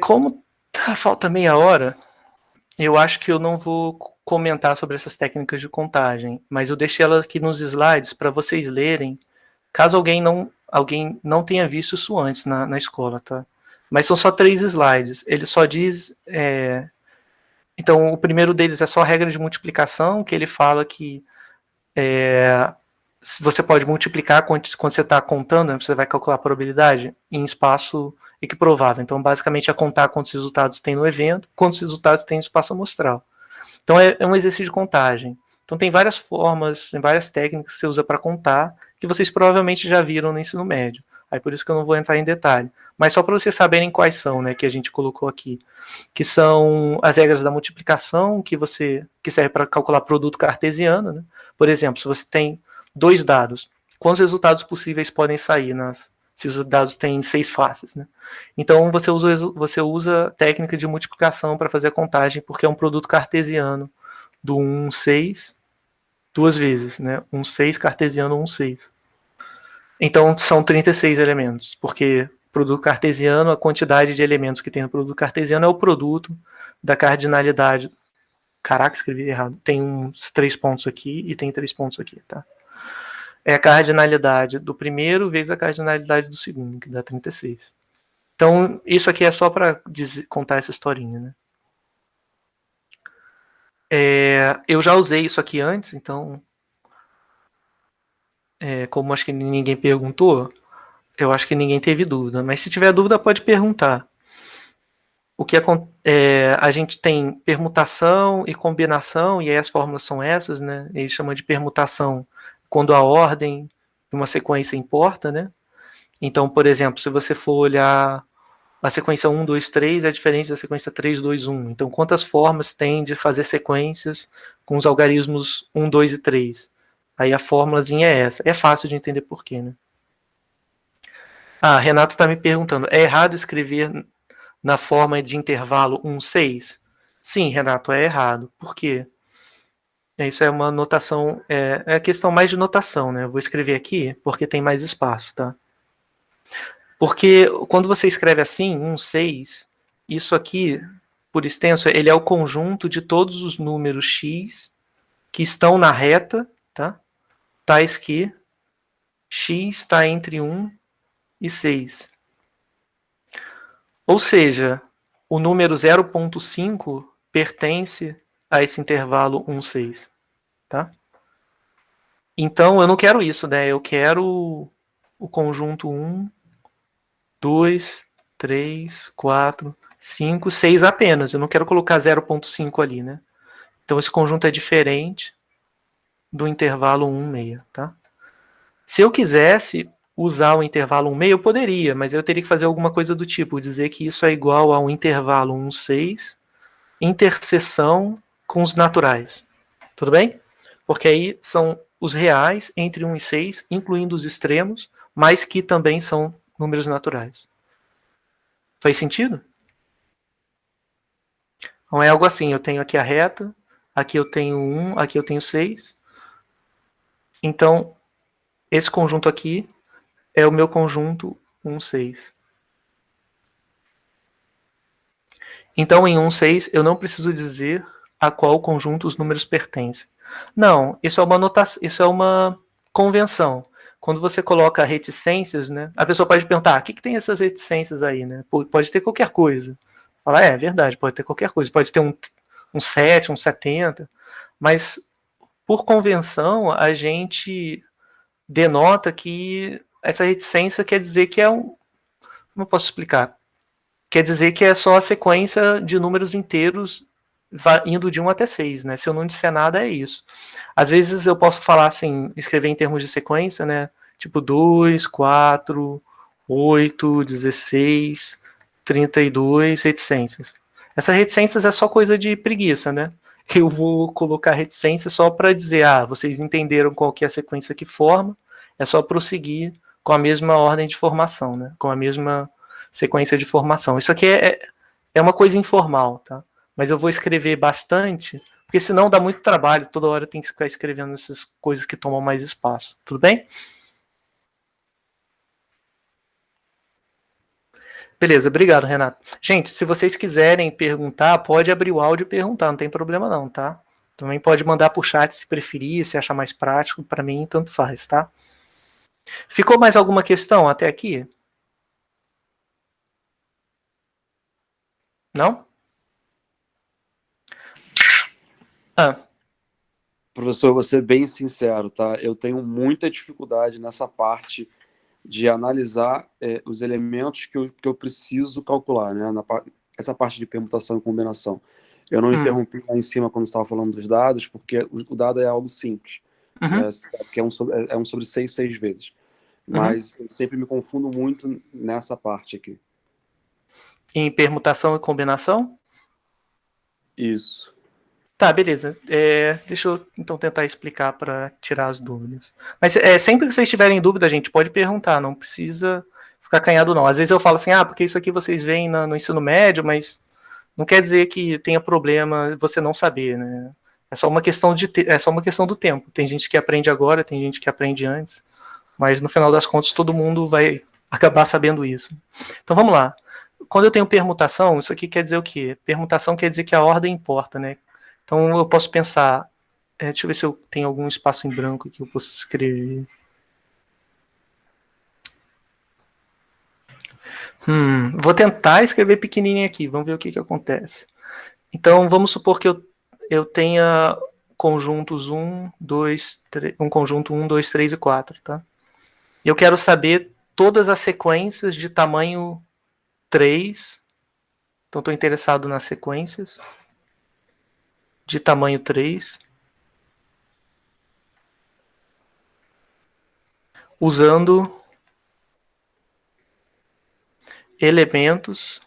Como falta meia hora, eu acho que eu não vou comentar sobre essas técnicas de contagem, mas eu deixei ela aqui nos slides para vocês lerem, caso alguém não tenha visto isso antes na escola, tá? Mas são só 3 slides. Ele só diz... Então, o primeiro deles é só a regra de multiplicação, que ele fala que você pode multiplicar quando você está contando, né, você vai calcular a probabilidade em espaço equiprovável. Então, basicamente, é contar quantos resultados tem no evento, quantos resultados tem no espaço amostral. Então, é um exercício de contagem. Então, tem várias formas, tem várias técnicas que você usa para contar, que vocês provavelmente já viram no ensino médio. Aí, por isso que eu não vou entrar em detalhe. Mas só para vocês saberem quais são, né, que a gente colocou aqui. Que são as regras da multiplicação, que serve para calcular produto cartesiano, né? Por exemplo, se você tem 2 dados, quantos resultados possíveis podem sair se os dados têm 6 faces, né? Então você usa técnica de multiplicação para fazer a contagem, porque é um produto cartesiano do 1, 6, duas vezes, né? 1, 6 cartesiano, 1, 6. Então são 36 elementos, porque produto cartesiano, a quantidade de elementos que tem no produto cartesiano é o produto da cardinalidade. Caraca, escrevi errado. Tem uns 3 pontos aqui e tem 3 pontos aqui, tá? É a cardinalidade do primeiro vezes a cardinalidade do segundo, que dá 36. Então, isso aqui é só para contar essa historinha, né? Eu já usei isso aqui antes, então, como acho que ninguém perguntou, eu acho que ninguém teve dúvida. Mas se tiver dúvida, pode perguntar. O que a gente tem permutação e combinação, e aí as fórmulas são essas, né? Eles chamam de permutação quando a ordem de uma sequência importa, né? Então, por exemplo, se você for olhar a sequência 1, 2, 3 é diferente da sequência 3, 2, 1. Então, quantas formas tem de fazer sequências com os algarismos 1, 2 e 3? Aí a fórmulazinha é essa. É fácil de entender por quê, né? Renato está me perguntando, é errado escrever na forma de intervalo 1, 6? Sim, Renato, é errado. Por quê? Isso é uma notação, é questão mais de notação, né? Eu vou escrever aqui porque tem mais espaço, tá? Porque quando você escreve assim, 1, 6, isso aqui, por extenso, ele é o conjunto de todos os números x que estão na reta, tá? Tais que x está entre 1 e 6. Ou seja, o número 0,5 pertence a esse intervalo 1, 6, tá? Então, eu não quero isso, né? Eu quero o conjunto 1, 2, 3, 4, 5, 6 apenas. Eu não quero colocar 0,5 ali, né? Então, esse conjunto é diferente do intervalo 1, 6, tá? Se eu quisesse usar o intervalo 1, 6, eu poderia, mas eu teria que fazer alguma coisa do tipo, dizer que isso é igual a um intervalo 1, 6, interseção com os naturais. Tudo bem? Porque aí são os reais entre 1 e 6, incluindo os extremos, mas que também são números naturais. Faz sentido? Então é algo assim, eu tenho aqui a reta, aqui eu tenho 1, aqui eu tenho 6. Então, esse conjunto aqui é o meu conjunto 1, 6. Então, em 1, 6, eu não preciso dizer a qual conjunto os números pertencem. Não, isso é uma notação, isso é uma convenção. Quando você coloca reticências, né, a pessoa pode perguntar, o que tem essas reticências aí, né? Pode ter qualquer coisa. Fala, é verdade, pode ter qualquer coisa. Pode ter um 7, um 70, mas por convenção a gente denota que essa reticência quer dizer que é um... Como eu posso explicar? Quer dizer que é só a sequência de números inteiros indo de 1 até 6, né? Se eu não disser nada, é isso. Às vezes eu posso falar assim, escrever em termos de sequência, né? Tipo 2, 4, 8, 16, 32, reticências. Essas reticências é só coisa de preguiça, né? Eu vou colocar reticência só para dizer, vocês entenderam qual que é a sequência que forma, é só prosseguir com a mesma ordem de formação, né? Com a mesma sequência de formação. Isso aqui é uma coisa informal, tá? Mas eu vou escrever bastante, porque senão dá muito trabalho, toda hora tem que ficar escrevendo essas coisas que tomam mais espaço. Tudo bem? Beleza, obrigado, Renato. Gente, se vocês quiserem perguntar, pode abrir o áudio e perguntar, não tem problema não, tá? Também pode mandar por chat se preferir, se achar mais prático, para mim tanto faz, tá? Ficou mais alguma questão até aqui? Não? Ah, Professor, vou ser bem sincero, tá? Eu tenho muita dificuldade nessa parte de analisar os elementos que eu preciso calcular, né? Essa parte de permutação e combinação. Eu não interrompi lá em cima quando estava falando dos dados, porque o dado é algo simples, né? Sabe que é um sobre 6 vezes. Mas eu sempre me confundo muito nessa parte aqui. Em permutação e combinação? Isso. Tá, beleza. Deixa eu então tentar explicar para tirar as dúvidas. Mas sempre que vocês tiverem dúvida, gente, pode perguntar, não precisa ficar acanhado não. Às vezes eu falo assim, porque isso aqui vocês veem no ensino médio, mas não quer dizer que tenha problema você não saber, né? É só uma questão do tempo. Tem gente que aprende agora, tem gente que aprende antes, mas no final das contas todo mundo vai acabar sabendo isso. Então vamos lá. Quando eu tenho permutação, isso aqui quer dizer o quê? Permutação quer dizer que a ordem importa, né? Então eu posso pensar, deixa eu ver se eu tenho algum espaço em branco que eu posso escrever. Vou tentar escrever pequenininho aqui, vamos ver o que acontece. Então vamos supor que eu tenha conjuntos 1, 2, 3, um conjunto 1, 2, 3 e 4, tá? E eu quero saber todas as sequências de tamanho 3. Então estou interessado nas sequências de tamanho 3. Usando elementos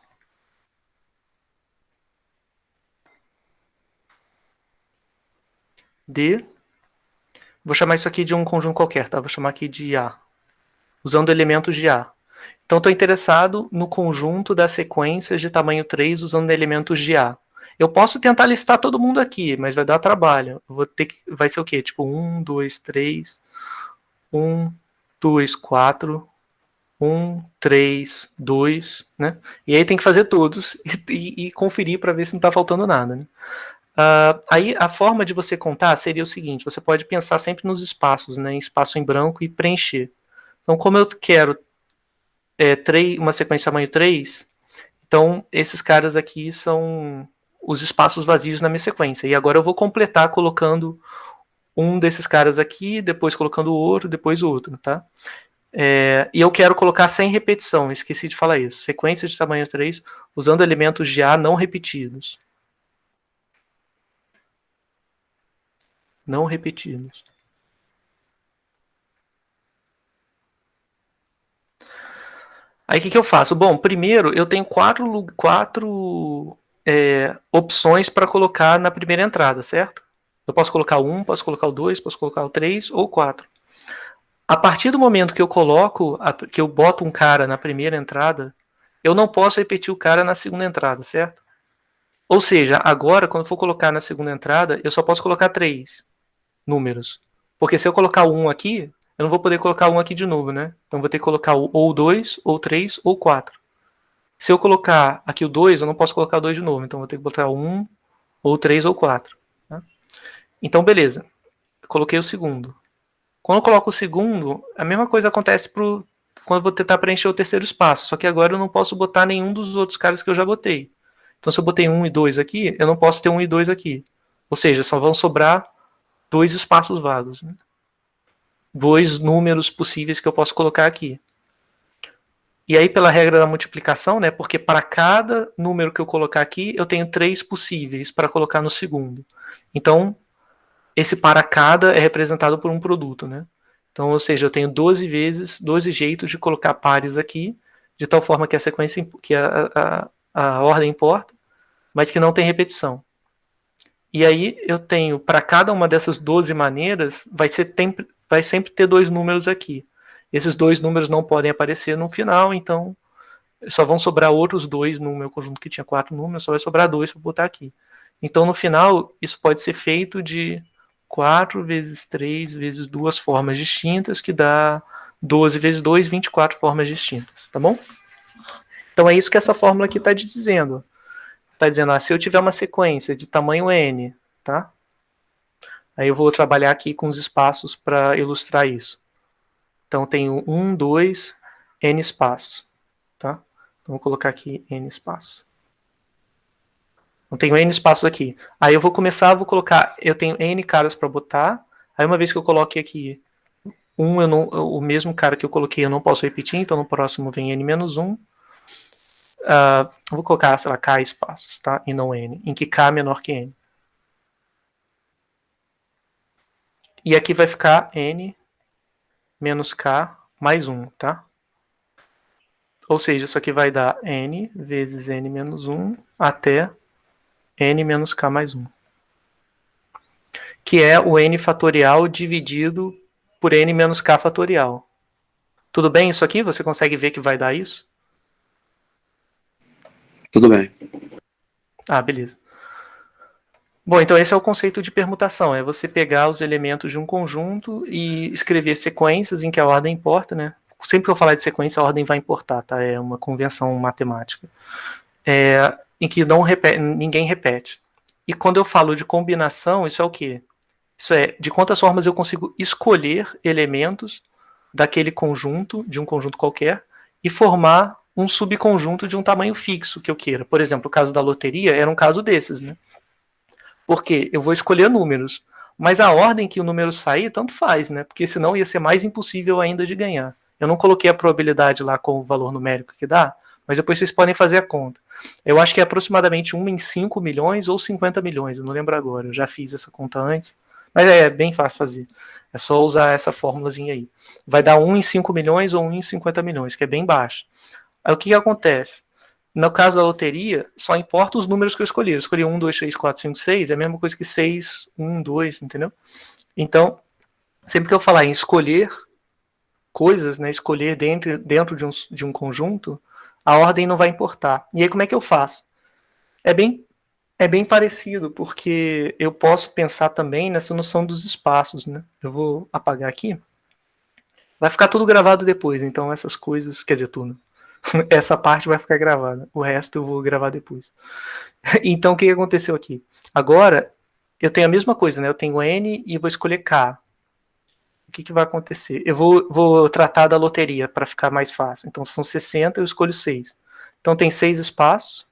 de... Vou chamar isso aqui de um conjunto qualquer, tá? Vou chamar aqui de A. Usando elementos de A. Então estou interessado no conjunto das sequências de tamanho 3 usando elementos de A. Eu posso tentar listar todo mundo aqui, mas vai dar trabalho. Vai ser o quê? Tipo 1, 2, 3, 1, 2, 4, 1, 3, 2, né? E aí tem que fazer todos e conferir para ver se não está faltando nada, né? Aí a forma de você contar seria o seguinte: você pode pensar sempre nos espaços, né? Em espaço em branco e preencher. Então, como eu quero uma sequência tamanho 3, então esses caras aqui são os espaços vazios na minha sequência. E agora eu vou completar colocando um desses caras aqui, depois colocando o outro, depois o outro, tá? E eu quero colocar sem repetição, esqueci de falar isso. Sequência de tamanho 3, usando elementos de A não repetidos. Não repetidos. Aí o que eu faço? Bom, primeiro eu tenho quatro opções para colocar na primeira entrada, certo? Eu posso colocar o 1, posso colocar o 2, posso colocar o 3 ou 4. A partir do momento que eu boto um cara na primeira entrada, eu não posso repetir o cara na segunda entrada, certo? Ou seja, agora, quando eu for colocar na segunda entrada, eu só posso colocar 3 números. Porque se eu colocar o 1 aqui, eu não vou poder colocar um aqui de novo, né? Então vou ter que colocar ou 2, ou 3, ou 4. Se eu colocar aqui o 2, eu não posso colocar 2 de novo. Então vou ter que botar 1, ou 3, ou 4. Tá? Então, beleza. Eu coloquei o segundo. Quando eu coloco o segundo, a mesma coisa acontece quando eu vou tentar preencher o terceiro espaço. Só que agora eu não posso botar nenhum dos outros caras que eu já botei. Então, se eu botei 1 e 2 aqui, eu não posso ter 1 e 2 aqui. Ou seja, só vão sobrar 2 espaços vagos. Né? 2 números possíveis que eu posso colocar aqui. E aí, pela regra da multiplicação, né, porque para cada número que eu colocar aqui, eu tenho 3 possíveis para colocar no segundo. Então, esse para cada é representado por um produto. Né? Então, ou seja, eu tenho 12 jeitos de colocar pares aqui, de tal forma que a sequência, que a ordem importa, mas que não tem repetição. E aí eu tenho, para cada uma dessas 12 maneiras, vai sempre ter 2 números aqui. Esses 2 números não podem aparecer no final, então só vão sobrar outros 2 no meu conjunto que tinha 4 números, só vai sobrar 2 para botar aqui. Então no final, isso pode ser feito de 4 vezes 3 vezes 2 formas distintas, que dá 12 vezes 2, 24 formas distintas, tá bom? Então é isso que essa fórmula aqui está dizendo. Está dizendo, se eu tiver uma sequência de tamanho n, tá? Aí eu vou trabalhar aqui com os espaços para ilustrar isso. Então eu tenho 1, 2, n espaços, tá? Então vou colocar aqui n espaços. Então tenho n espaços aqui. Aí eu vou começar, eu tenho n caras para botar. Aí uma vez que eu coloquei aqui o mesmo cara que eu coloquei eu não posso repetir, então no próximo vem n-1. Vou colocar, sei lá, k espaços, tá? E não n, em que k é menor que n. E aqui vai ficar n menos k mais 1, tá? Ou seja, isso aqui vai dar n vezes n menos 1 até n menos k mais 1. Que é o n fatorial dividido por n menos k fatorial. Tudo bem isso aqui? Você consegue ver que vai dar isso? Tudo bem. Beleza. Bom, então esse é o conceito de permutação. É você pegar os elementos de um conjunto e escrever sequências em que a ordem importa, né? Sempre que eu falar de sequência, a ordem vai importar, tá? É uma convenção matemática. Em que ninguém repete. E quando eu falo de combinação, isso é o quê? Isso é, de quantas formas eu consigo escolher elementos daquele conjunto, de um conjunto qualquer, e formar um subconjunto de um tamanho fixo que eu queira. Por exemplo, o caso da loteria era um caso desses, né? Porque eu vou escolher números, mas a ordem que o número sair, tanto faz, né? Porque senão ia ser mais impossível ainda de ganhar. Eu não coloquei a probabilidade lá com o valor numérico que dá, mas depois vocês podem fazer a conta. Eu acho que é aproximadamente 1 em 5 milhões ou 50 milhões, eu não lembro agora, eu já fiz essa conta antes. Mas é bem fácil fazer. É só usar essa fórmulazinha aí. Vai dar 1 em 5 milhões ou 1 em 50 milhões, que é bem baixo. Aí o que acontece? No caso da loteria, só importa os números que eu escolhi. Eu escolhi 1, 2, 3, 4, 5, 6, é a mesma coisa que 6, 1, 2, entendeu? Então, sempre que eu falar em escolher coisas, né, escolher dentro de um conjunto, a ordem não vai importar. E aí como é que eu faço? É bem parecido, porque eu posso pensar também nessa noção dos espaços, né? Eu vou apagar aqui. Vai ficar tudo gravado depois, então essas coisas, quer dizer, tudo. Essa parte vai ficar gravada, o resto eu vou gravar depois. Então o que aconteceu aqui? Agora eu tenho a mesma coisa, né? Eu tenho n e vou escolher k. O que vai acontecer? Eu vou tratar da loteria para ficar mais fácil. Então são 60, eu escolho 6. Então tem 6 espaços.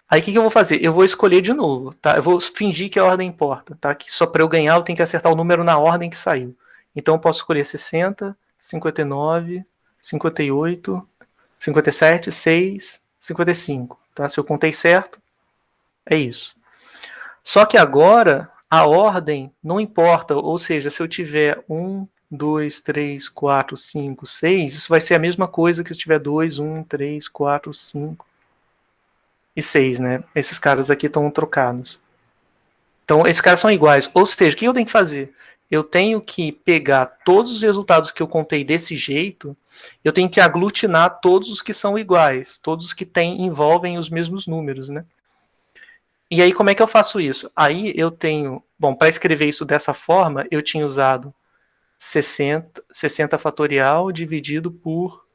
Aí o que eu vou fazer? Eu vou escolher de novo, tá? Eu vou fingir que a ordem importa, tá? Que só para eu ganhar eu tenho que acertar o número na ordem que saiu. Então eu posso escolher 60, 59, 58, 57, 6, 55, tá? Se eu contei certo, é isso. Só que agora a ordem não importa, ou seja, se eu tiver 1, 2, 3, 4, 5, 6, isso vai ser a mesma coisa que se eu tiver 2, 1, 3, 4, 5 e 6, né? Esses caras aqui estão trocados. Então, esses caras são iguais. Ou seja, o que eu tenho que fazer? Eu tenho que pegar todos os resultados que eu contei desse jeito, eu tenho que aglutinar todos os que são iguais, todos os que envolvem os mesmos números, né? E aí, como é que eu faço isso? Aí eu tenho... Bom, para escrever isso dessa forma, eu tinha usado 60 fatorial dividido por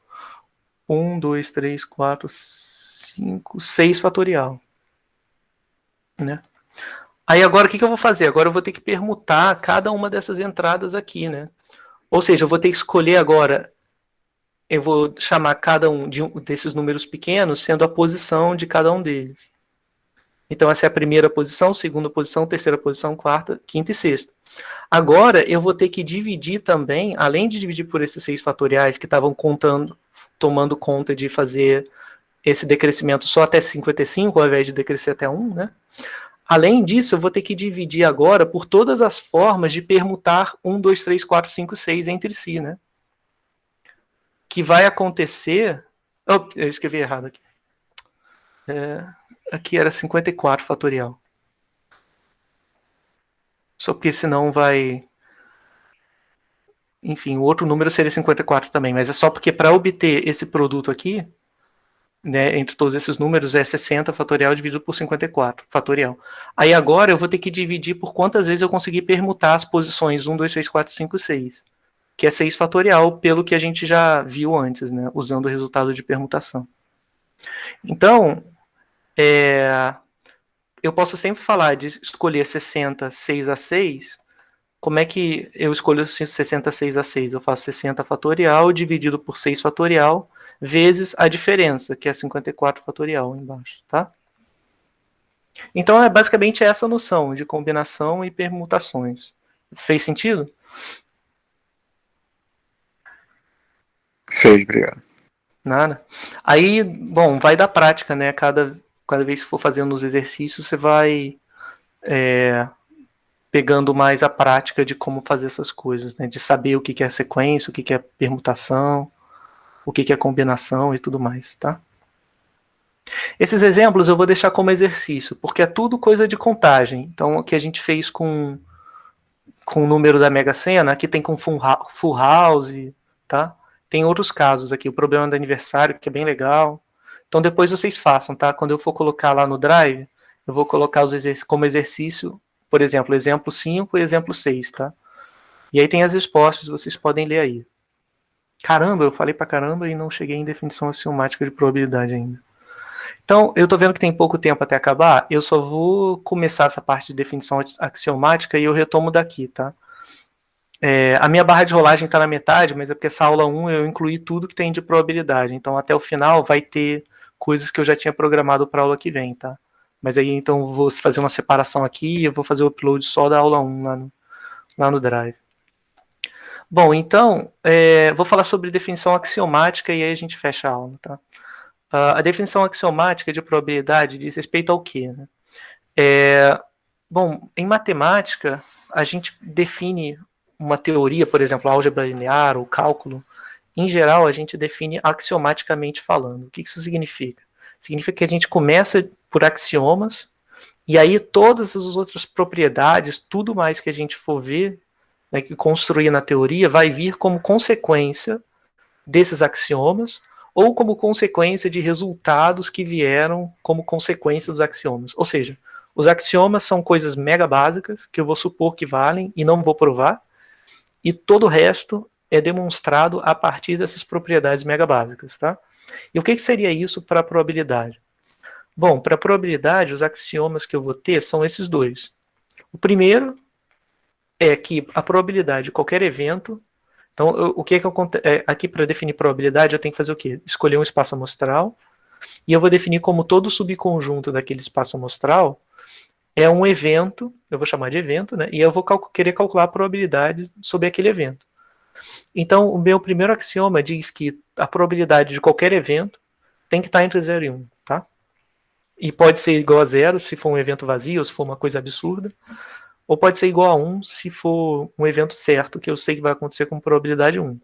1, 2, 3, 4, 5, 6 fatorial. Né? Aí agora o que eu vou fazer? Agora eu vou ter que permutar cada uma dessas entradas aqui, né? Ou seja, eu vou ter que escolher agora, eu vou chamar cada um desses números pequenos sendo a posição de cada um deles. Então essa é a primeira posição, segunda posição, terceira posição, quarta, quinta e sexta. Agora eu vou ter que dividir também, além de dividir por esses 6 fatoriais que estavam tomando conta de fazer esse decrescimento só até 55, ao invés de decrescer até 1, né? Além disso, eu vou ter que dividir agora por todas as formas de permutar 1, 2, 3, 4, 5, 6 entre si, né? Que vai acontecer... Oh, eu escrevi errado aqui. Aqui era 54 fatorial. Só porque senão vai... Enfim, o outro número seria 54 também, mas é só porque para obter esse produto aqui, né, entre todos esses números, é 60 fatorial dividido por 54 fatorial. Aí agora eu vou ter que dividir por quantas vezes eu conseguir permutar as posições 1, 2, 3, 4, 5, 6. que é 6 fatorial, pelo que a gente já viu antes, né, usando o resultado de permutação. Então, eu posso sempre falar de escolher 60, 6 a 6. Como é que eu escolho 60, 6 a 6? Eu faço 60 fatorial dividido por 6 fatorial vezes a diferença, que é 54 fatorial embaixo, tá? Então, é basicamente essa noção de combinação e permutações. Fez sentido? Fez, obrigado. Nada. Aí, bom, vai da prática, né? Cada vez que for fazendo os exercícios, você vai pegando mais a prática de como fazer essas coisas, né? De saber o que é sequência, o que é permutação, o que é combinação e tudo mais, tá? Esses exemplos eu vou deixar como exercício, porque é tudo coisa de contagem. Então, o que a gente fez com o número da Mega Sena, aqui tem com Full House, tá? Tem outros casos aqui, o problema do aniversário, que é bem legal. Então, depois vocês façam, tá? Quando eu for colocar lá no Drive, eu vou colocar como exercício, por exemplo, exemplo 5 e exemplo 6, tá? E aí tem as respostas, vocês podem ler aí. Caramba, eu falei pra caramba e não cheguei em definição axiomática de probabilidade ainda. Então, eu estou vendo que tem pouco tempo até acabar, eu só vou começar essa parte de definição axiomática e eu retomo daqui, tá? A minha barra de rolagem está na metade, mas é porque essa aula 1 eu incluí tudo que tem de probabilidade, então até o final vai ter coisas que eu já tinha programado para a aula que vem, tá? Mas aí então eu vou fazer uma separação aqui e eu vou fazer o upload só da aula 1 lá no Drive. Bom, então, vou falar sobre definição axiomática e aí a gente fecha a aula, tá? A definição axiomática de probabilidade diz respeito ao quê? Né? Bom, em matemática, a gente define uma teoria, por exemplo, álgebra linear ou cálculo. Em geral, a gente define axiomaticamente falando. O que isso significa? Significa que a gente começa por axiomas e aí todas as outras propriedades, tudo mais que a gente for ver, né, que construir na teoria, vai vir como consequência desses axiomas ou como consequência de resultados que vieram como consequência dos axiomas. Ou seja, os axiomas são coisas mega básicas que eu vou supor que valem e não vou provar, e todo o resto é demonstrado a partir dessas propriedades mega básicas, tá? E o que seria isso para a probabilidade? Bom, para a probabilidade, os axiomas que eu vou ter são esses dois. O primeiro é que a probabilidade de qualquer evento. Então, o que acontece aqui para definir probabilidade, eu tenho que fazer o quê? Escolher um espaço amostral e eu vou definir como todo subconjunto daquele espaço amostral é um evento, eu vou chamar de evento, né? E eu vou querer calcular a probabilidade sobre aquele evento. Então, o meu primeiro axioma diz que a probabilidade de qualquer evento tem que estar entre 0 e 1, tá? E pode ser igual a 0 se for um evento vazio, ou se for uma coisa absurda, ou pode ser igual a 1 se for um evento certo, que eu sei que vai acontecer com probabilidade 1.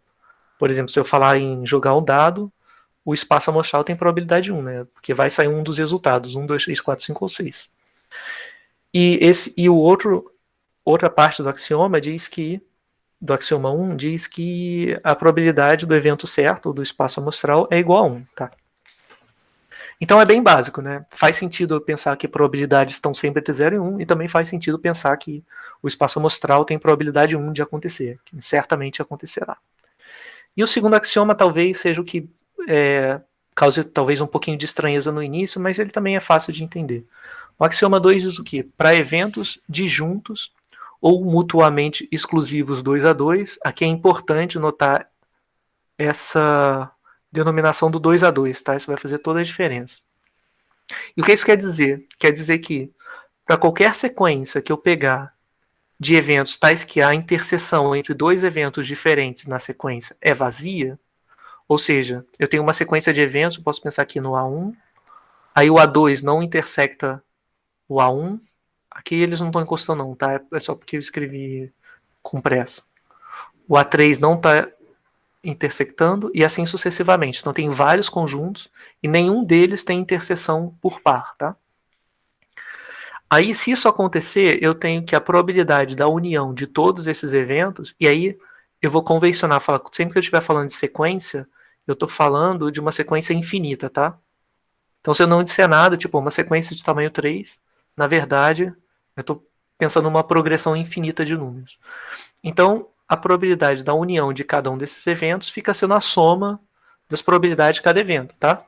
Por exemplo, se eu falar em jogar um dado, o espaço amostral tem probabilidade 1, né? Porque vai sair um dos resultados, 1, 2, 3, 4, 5 ou 6. E outra parte do axioma diz que, do axioma 1, diz que a probabilidade do evento certo, do espaço amostral, é igual a 1, tá? Então é bem básico, né? Faz sentido pensar que probabilidades estão sempre entre 0 e 1, e também faz sentido pensar que o espaço amostral tem probabilidade 1 de acontecer, que certamente acontecerá. E o segundo axioma talvez seja o que cause talvez um pouquinho de estranheza no início, mas ele também é fácil de entender. O axioma 2 diz o quê? Para eventos disjuntos ou mutuamente exclusivos 2 a 2, aqui é importante notar essa denominação do 2 a 2, tá? Isso vai fazer toda a diferença. E o que isso quer dizer? Quer dizer que para qualquer sequência que eu pegar de eventos tais que a interseção entre dois eventos diferentes na sequência é vazia, ou seja, eu tenho uma sequência de eventos, eu posso pensar aqui no A1, aí o A2 não intersecta o A1, aqui eles não estão encostando não, tá? É só porque eu escrevi com pressa. O A3 não está intersectando e assim sucessivamente. Então tem vários conjuntos e nenhum deles tem interseção por par, tá? Aí, se isso acontecer, eu tenho que a probabilidade da união de todos esses eventos, e aí eu vou convencionar, falar, sempre que eu estiver falando de sequência, eu estou falando de uma sequência infinita, tá? Então, se eu não disser nada, tipo, uma sequência de tamanho 3, na verdade, eu estou pensando numa progressão infinita de números. Então, a probabilidade da união de cada um desses eventos fica sendo a soma das probabilidades de cada evento, tá?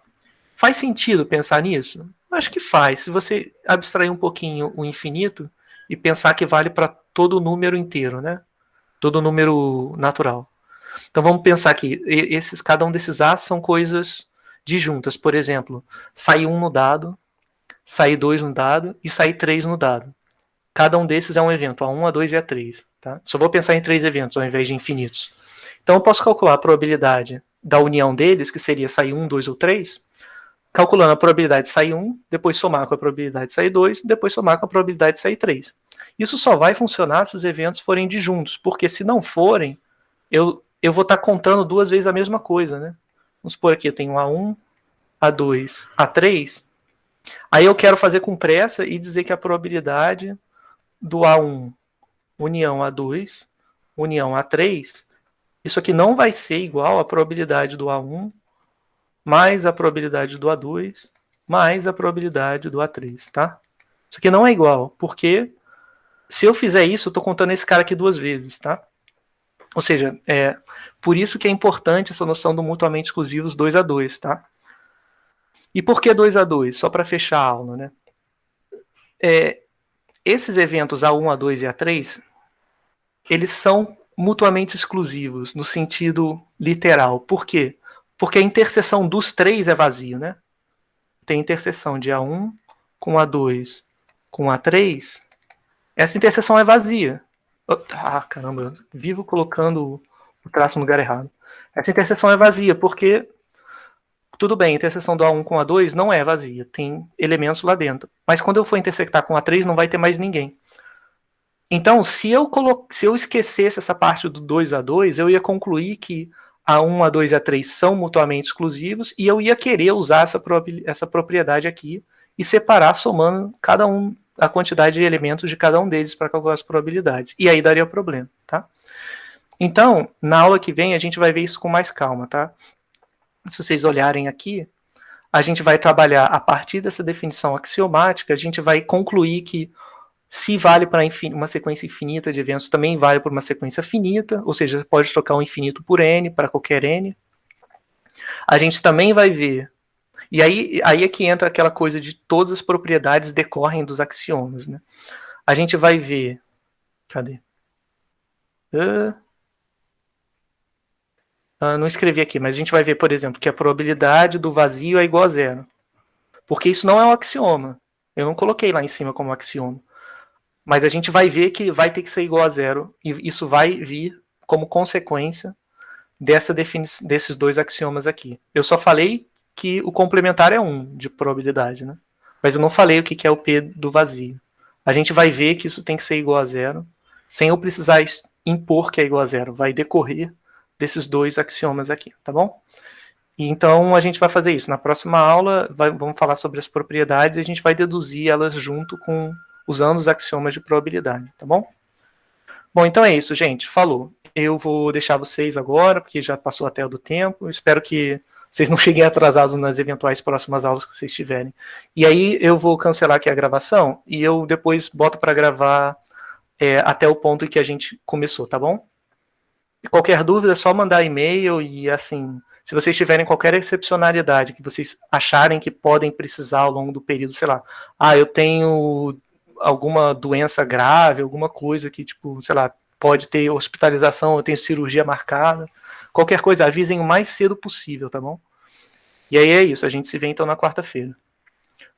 Faz sentido pensar nisso? Acho que faz. Se você abstrair um pouquinho o infinito e pensar que vale para todo número inteiro, né? Todo número natural. Então vamos pensar que cada um desses A's são coisas disjuntas. Por exemplo, sai 1 no dado, sai 2 no dado e sai 3 no dado. Cada um desses é um evento, A1, A2 e A3. Tá? Só vou pensar em 3 eventos ao invés de infinitos. Então eu posso calcular a probabilidade da união deles, que seria sair 1, 2 ou 3, calculando a probabilidade de sair 1, depois somar com a probabilidade de sair 2, depois somar com a probabilidade de sair 3. Isso só vai funcionar se os eventos forem disjuntos, porque se não forem, eu vou estar contando 2 vezes a mesma coisa, né? Vamos supor aqui, eu tenho A1, A2, A3. Aí eu quero fazer com pressa e dizer que a probabilidade do A1 união A2 união A3, isso aqui não vai ser igual à probabilidade do A1 mais a probabilidade do A2 mais a probabilidade do A3, tá? Isso aqui não é igual, porque se eu fizer isso, eu estou contando esse cara aqui 2 vezes, tá? Ou seja, por isso que é importante essa noção do mutuamente exclusivos 2 a 2, tá? E por que 2 a 2? Só para fechar a aula, né? Esses eventos A1, A2 e A3, eles são mutuamente exclusivos no sentido literal. Por quê? Porque a interseção dos 3 é vazio, né? Tem interseção de A1 com A2 com A3. Essa interseção é vazia. Ah, caramba, eu vivo colocando o traço no lugar errado. Essa interseção é vazia, porque, tudo bem, a interseção do A1 com A2 não é vazia, tem elementos lá dentro. Mas quando eu for intersectar com A3, não vai ter mais ninguém. Então, se eu esquecesse essa parte do 2 a 2, eu ia concluir que A1, A2 e A3 são mutuamente exclusivos e eu ia querer usar essa propriedade aqui e separar somando cada um a quantidade de elementos de cada um deles para calcular as probabilidades. E aí daria problema, tá? Então, na aula que vem, a gente vai ver isso com mais calma, tá? Se vocês olharem aqui, a gente vai trabalhar a partir dessa definição axiomática, a gente vai concluir que se vale para uma sequência infinita de eventos, também vale para uma sequência finita, ou seja, pode trocar um infinito por n, para qualquer n. A gente também vai ver, e aí é que entra aquela coisa de todas as propriedades decorrem dos axiomas, né? A gente vai ver, cadê? Não escrevi aqui, mas a gente vai ver, por exemplo, que a probabilidade do vazio é igual a 0. Porque isso não é um axioma. Eu não coloquei lá em cima como axioma. Mas a gente vai ver que vai ter que ser igual a 0. E isso vai vir como consequência desses 2 axiomas aqui. Eu só falei que o complementar é 1 de probabilidade, né? Mas eu não falei o que é o P do vazio. A gente vai ver que isso tem que ser igual a 0, sem eu precisar impor que é igual a 0. Vai decorrer desses 2 axiomas aqui, tá bom? E então a gente vai fazer isso. Na próxima aula, vamos falar sobre as propriedades e a gente vai deduzir elas junto com usando os axiomas de probabilidade, tá bom? Bom, então é isso, gente. Falou. Eu vou deixar vocês agora, porque já passou até do tempo. Espero que vocês não cheguem atrasados nas eventuais próximas aulas que vocês tiverem. E aí eu vou cancelar aqui a gravação e eu depois boto para gravar até o ponto em que a gente começou, tá bom? E qualquer dúvida é só mandar e-mail e assim, se vocês tiverem qualquer excepcionalidade que vocês acharem que podem precisar ao longo do período, sei lá, eu tenho alguma doença grave, alguma coisa que, tipo, sei lá, pode ter hospitalização, eu tenho cirurgia marcada, qualquer coisa, avisem o mais cedo possível, tá bom? E aí é isso, a gente se vê então na quarta-feira.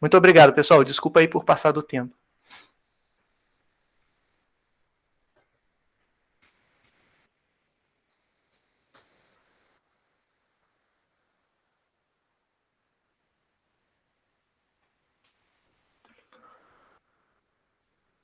Muito obrigado, pessoal, desculpa aí por passar do tempo.